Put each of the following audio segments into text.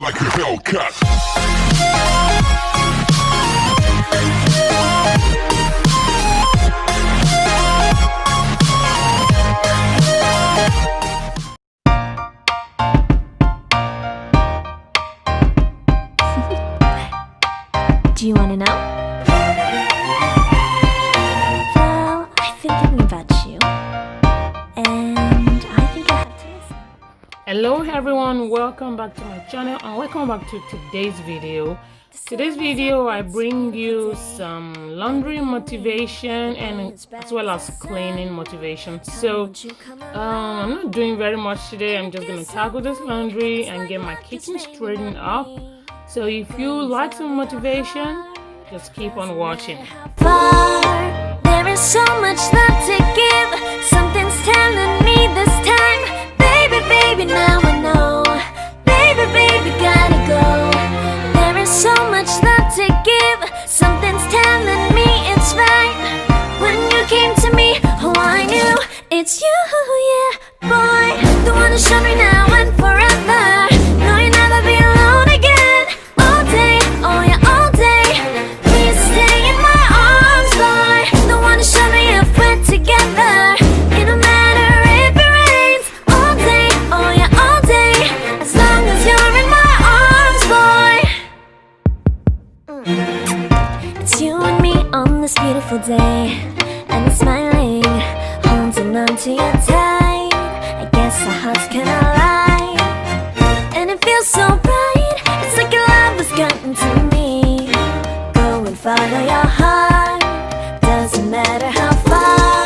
Like a Hellcat. Do you want to know? Well, I've been thinking about you, and I think I have to listen. Hello everyone, welcome back to my channel and welcome back to today's video. Today's video I bring you some laundry motivation and as well as cleaning motivation. So I'm not doing very much today. I'm just gonna tackle this laundry and get my kitchen straightened up. So if you like some motivation, just keep on watching. Far, there is so much love to give. Something's telling me this time, baby, baby, now I know. Baby, baby, gotta go. There is so much love to give. Something's telling me it's right. When you came to me, oh, I knew it's you, yeah, boy. The one who showed me now and forever. No, you'll never be alone again. All day, oh yeah, all day. Please stay in my arms, boy. The one who showed me if we're together. It don't matter if it rains. All day, oh yeah, all day. As long as you're in my arms, boy. It's you and me on this beautiful day, and it's smiling, holding on to you tight. I guess our hearts can align, and it feels so bright. It's like your love has gotten to me. Go and follow your heart, doesn't matter how far.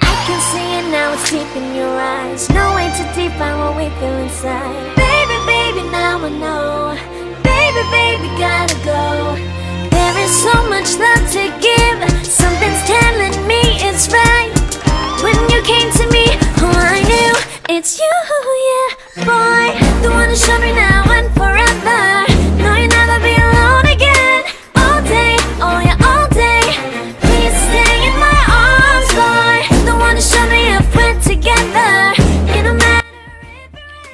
I can see it now, it's deep in your eyes. No way to define what we feel inside. Baby, baby, now I know. Baby, baby, gotta go. There is so much love to give. Something's telling me it's right. When you came to me, oh, I knew it's you, yeah, boy. The one who showed me now and forever. No, you'll never be alone again. All day, oh yeah, all day. Please stay in my arms, boy. The one who showed me if we're together. It don't matter.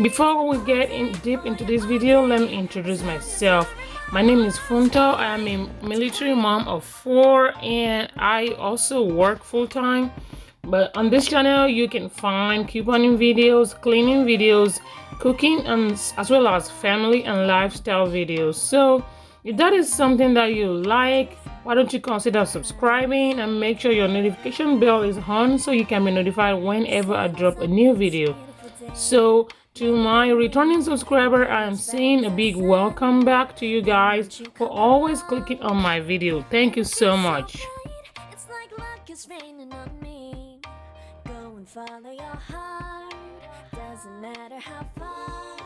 Before we get deep into this video, let me introduce myself. My name is Funto. I am a military mom of 4 and I also work full-time. But on this channel you can find couponing videos, cleaning videos, cooking, and as well as family and lifestyle videos. So if that is something that you like, why don't you consider subscribing and make sure your notification bell is on so you can be notified whenever I drop a new video. So to my returning subscriber, I am saying a big welcome back to you guys for always clicking on my video. Thank you so much. It's like luck is raining on me. Go and follow your heart. Doesn't matter how far.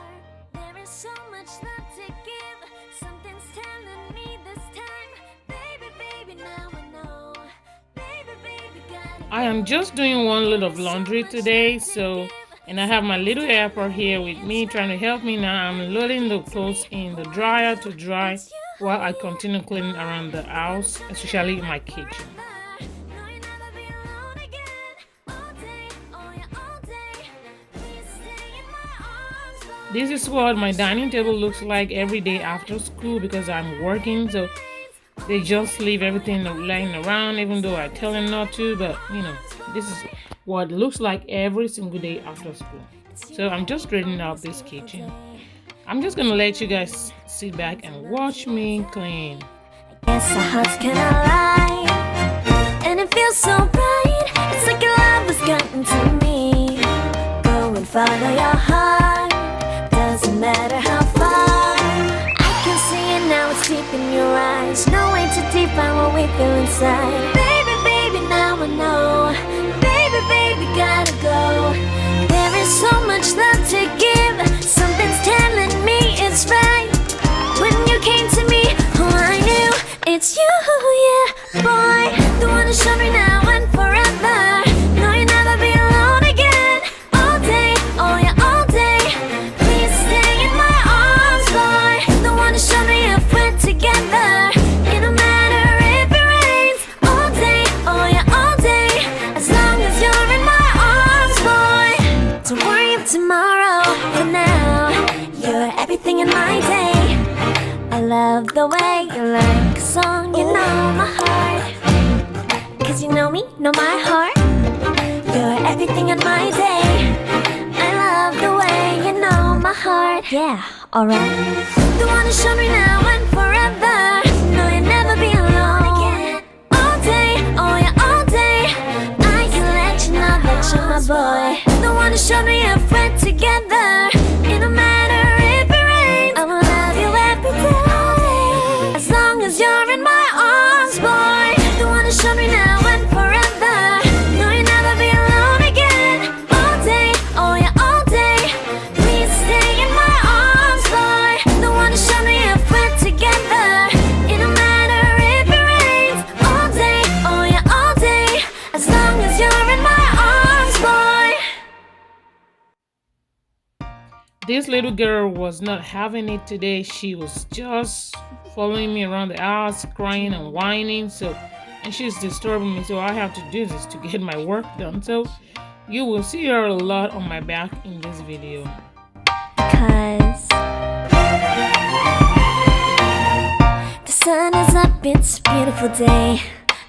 There is so much love to give. Something's telling me this time. Baby, baby, now I know. Baby, baby, gotta I am just doing one load of laundry today, and I have my little helper here with me trying to help me now. I'm loading the clothes in the dryer to dry while I continue cleaning around the house, especially in my kitchen. This is what my dining table looks like every day after school because I'm working, so they just leave everything lying around even though I tell them not to, but you know, this is what it looks like every single day after school. So I'm just straightening up this kitchen. I'm just gonna let you guys sit back and watch me clean. Yes, our hearts can align, and it feels so bright. It's like your love has gotten to me. Go and follow your heart, doesn't matter how far. I can see it now, it's deep in your eyes. No way to define what we feel inside. Baby, baby, now I know. Baby, baby, gotta go. There is so much love to give. Something's telling me it's right. When you came to me, oh, I knew it's you, yeah, boy. The one who showed me now and forever. No, you'll never be alone again. All day, oh yeah, all day. Please stay in my arms, boy. The one who showed me if we're together. It don't matter if it rains. All day, oh yeah, all day. As long as you're in my arms, boy. Don't worry of tomorrow. love the way you like a song, you know my heart. Cause you know me, know my heart. You're everything in my day. I love the way you know my heart. Yeah, alright. The one who showed me now and forever. No, you'll never be alone again. All day, oh yeah, all day. I can let you know that you're my boy. The one who showed me a friend together. It don't matter if it rains, I will love you every day. As long as you're in my arms, boy. The one who showed me now and forever. No, you'll never be alone again. All day, oh yeah, all day. Please stay in my arms, boy. The one who showed me a friend together. It don't matter if it rains. All day, oh yeah, all day. As long as you're in my arms, boy. This little girl was not having it today. She was just following me around the house, crying and whining. And she's disturbing me, so I have to do this to get my work done. So you will see her a lot on my back in this video. Because the sun is up, it's a beautiful day.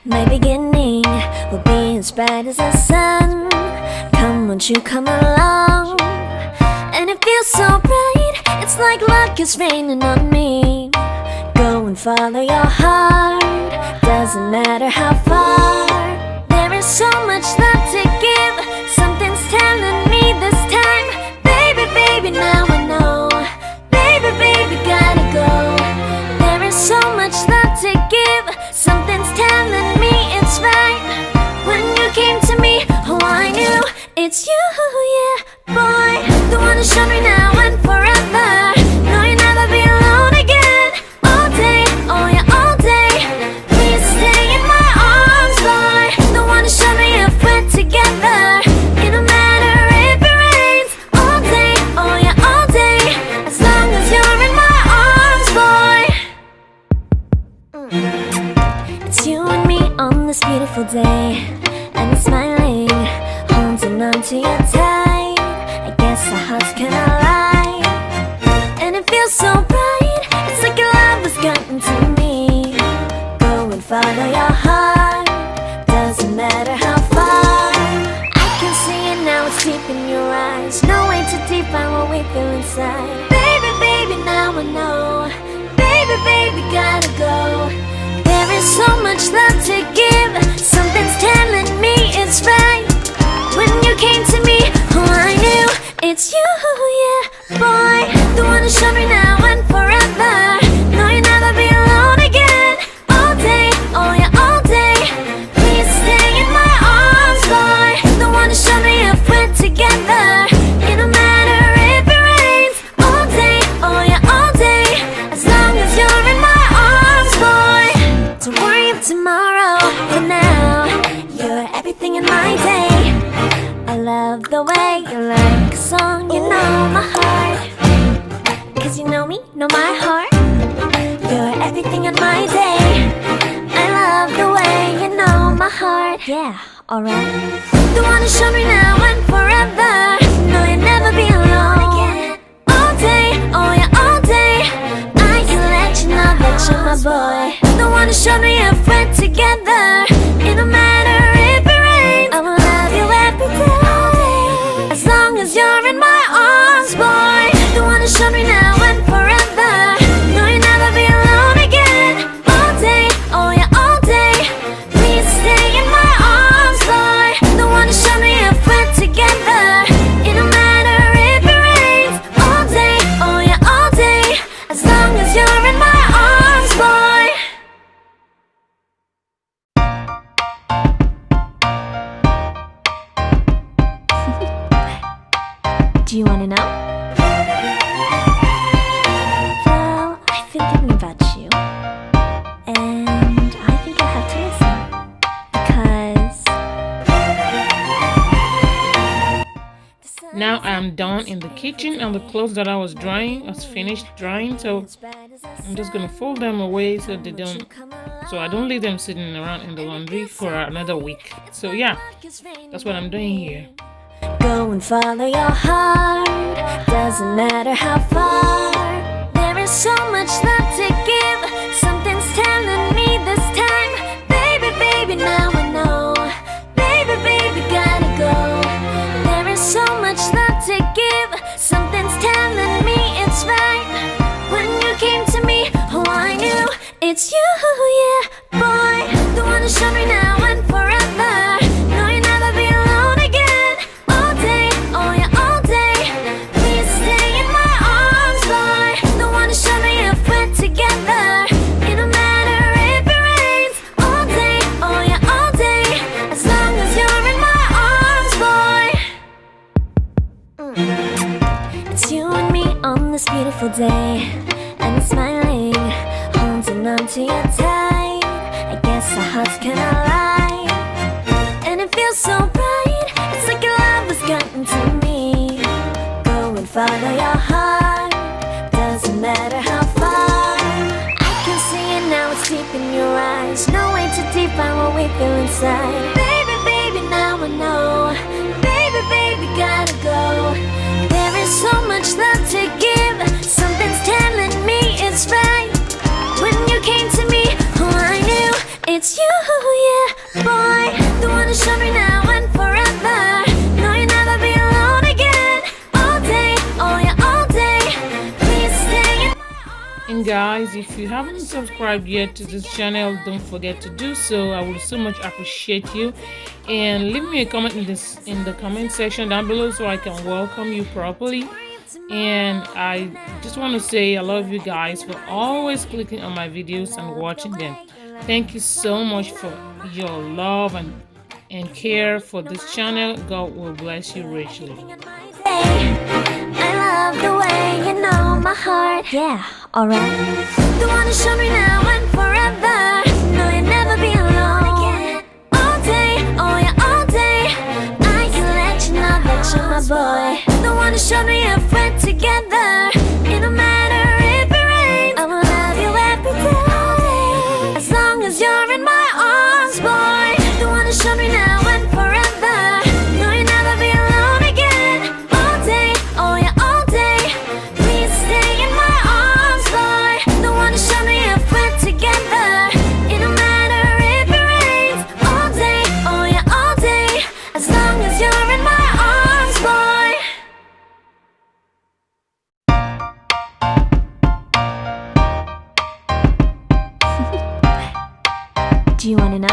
My beginning will be as bright as the sun. Come, won't you come along? And it feels so bright, it's like luck is raining on me. Go and follow your heart, doesn't matter how far. There is so much love to give, something's telling me this time. Baby, baby, now I know. Baby, baby, gotta go. There is so much love to give, something's telling me it's right. When you came to me, oh I knew it's you, yeah, boy. The one who showed me now and forever. No, you'll never be alone again. All day, oh yeah, all day. Please stay in my arms, boy. The one who showed me a friend together. It don't matter if it rains. All day, oh yeah, all day. As long as you're in my arms, boy. It's you and me on this beautiful day. And you're smiling, holding on to your tight. I guess our hearts can align. And it feels so bright, it's like your love has gotten to me. Go and follow your heart, doesn't matter how far. I can see it now, it's deep in your eyes. No way to define what we feel inside. Baby, baby, now I know. Baby, baby, gotta go. There is so much love to give, something's telling me it's right. When you came to me, oh I knew it's you, yeah, boy. The one who showed me now and forever. No, you'll never be alone again. All day, oh yeah, all day. Please stay in my arms, boy. The one who showed me a friend together. It don't matter if it rains. All day, oh yeah, all day. As long as you're in my arms, boy. Don't worry of tomorrow, for now. You're everything in my day. I love the way you like a song, you know my heart. Cause you know me, know my heart. You're everything in my day. I love the way you know my heart. Yeah, alright. The one who showed me now and forever. No, you'll never be alone again. All day, oh yeah, all day. I can let you know that you're my boy. The one who showed me a friend together. It don't matter if it rains, I will love you every day. As long as you're in my arms, boy. The one who showed me now and forever. No, you'll never be alone again. All day, oh yeah, all day. Please stay in my arms, boy. The one who showed me a friend together. It don't matter if it rains. All day, oh yeah, all day. As long as you're in my arms, boy. Do you wanna know? Well, I've been thinking about you, and I think I have to listen. Because Now I'm done in the kitchen, and the clothes that I was drying was finished drying, so I'm just gonna fold them away so I don't leave them sitting around in the laundry for another week. So yeah, that's what I'm doing here. Go and follow your heart, doesn't matter how far. There is so much love to give. Something's telling me this time. Baby, baby, now I know. Baby, baby, gotta go. There is so much love to give. Something's telling me it's right. When you came to me, oh, I knew it's you, yeah, boy. The one to show me now and forever. No, you'll never be alone again. All day, oh yeah, all day. Please stay in my arms, boy. The one to show me if we're together. It don't matter if it rains. All day, oh yeah, all day. As long as you're in my arms, boy. It's you and me on this beautiful day, and it's smiling, holding on to you tight. I guess our hearts cannot lie, and it feels so right. It's like your love has gotten to me. Go and follow your heart, doesn't matter how far. I can see it now, it's deep in your eyes. No way to define what we feel inside. Baby, baby, now I know. Baby, baby, gotta go. There is so much love to give. Something's telling me it's right. When you came to me, oh, I knew it's you, yeah, boy. The one to show me now and forever. No, you'll never be alone again. All day, oh yeah, all day. Please stay in my arms. And guys, if you haven't subscribed yet to this channel, don't forget to do so. I would so much appreciate you. And leave me a comment in the comment section down below so I can welcome you properly. And I just want to say I love you guys for always clicking on my videos and watching them. Thank you so much for your love and care for this channel. God will bless you richly. I love the way you know my heart. Yeah, alright. The one to show me now and forever. No, you'll never be alone again. All day, oh yeah, all day. I can let you know that you're my boy. The one to show me if we're together. It don't matter if it rains. I will love you every day. As long as you're in my arms, boy. The one to show me now and forever. No, you'll never be alone again. All day, oh yeah, all day. Please stay in my arms, boy. The one to show me if we're together. It don't matter if it rains. All day, oh yeah, all day. As long as you're in my arms, boy. Do you want to know?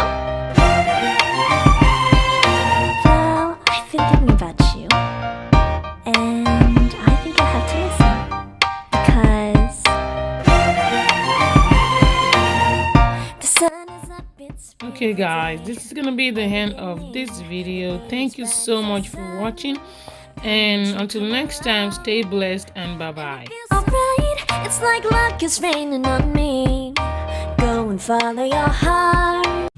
Well, I've been thinking about you, and I think I have to listen, because the sun is up, it's Okay guys, this is gonna be the end of this video. Thank you so much for watching, and until next time, stay blessed and bye bye. alright. It's like luck is raining on me. Go and follow your heart.